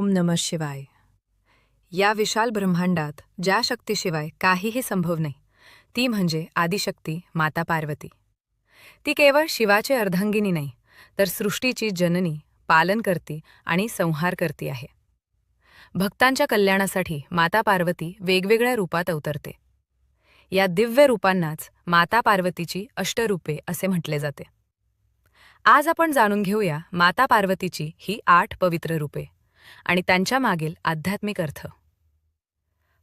ओम नमः शिवाय. या विशाल ब्रह्मांडात ज्या शक्तीशिवाय काहीही संभव नाही ती म्हणजे आदिशक्ती माता पार्वती. ती केवळ शिवाचे अर्धांगिनी नाही तर सृष्टीची जननी, पालनकर्ती आणि संहारकर्ती आहे. भक्तांच्या कल्याणासाठी माता पार्वती वेगवेगळ्या रूपात अवतरते. या दिव्य रूपांनाच माता पार्वतीची अष्टरूपे असे म्हटले जाते. आज आपण जाणून घेऊया माता पार्वतीची ही 8 पवित्र रूपे आणि त्यांच्या मागील आध्यात्मिक अर्थ.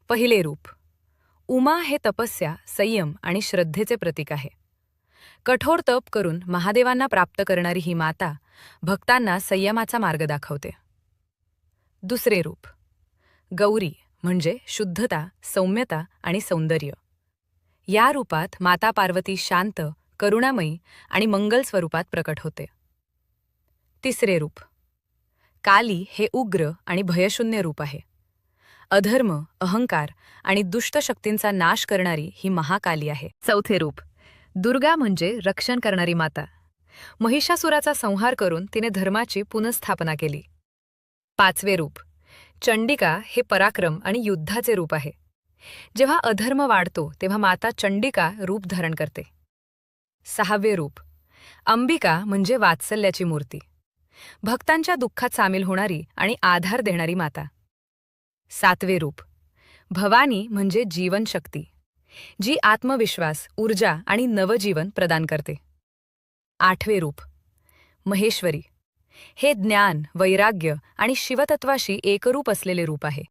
पहिले रूप. उमा हे तपस्या, संयम आणि श्रद्धेचे प्रतीक आहे. कठोर तप करून महादेवांना प्राप्त करणारी ही माता भक्तांना संयमाचा मार्ग दाखवते. दुसरे रूप. गौरी म्हणजे शुद्धता, सौम्यता आणि सौंदर्य. या रूपात माता पार्वती शांत, करुणामयी आणि मंगल स्वरूपात प्रकट होते. तिसरे रूप. काली हे उग्र आणि भयशून्य रूप आहे. अधर्म, अहंकार आणि दुष्ट शक्तींचा नाश करणारी ही महाकाली आहे. चौथे रूप. दुर्गा म्हणजे रक्षण करणारी माता. महिषासुराचा संहार करून तिने धर्माची पुनर्स्थापना केली. पाचवे रूप. चंडिका हे पराक्रम आणि युद्धाचे रूप आहे. जेव्हा अधर्म वाढतो तेव्हा माता चंडिका रूप धारण करते. सहावे रूप. अंबिका म्हणजे वात्सल्याची मूर्ती. भक्तांच्या दुःखात सामील होणारी आणि आधार देणारी माता. सातवे रूप. भवानी म्हणजे जीवनशक्ती, जी आत्मविश्वास, ऊर्जा आणि नवजीवन प्रदान करते. आठवे रूप. महेश्वरी हे ज्ञान, वैराग्य आणि शिवतत्वाशी एकरूप असलेले रूप आहे.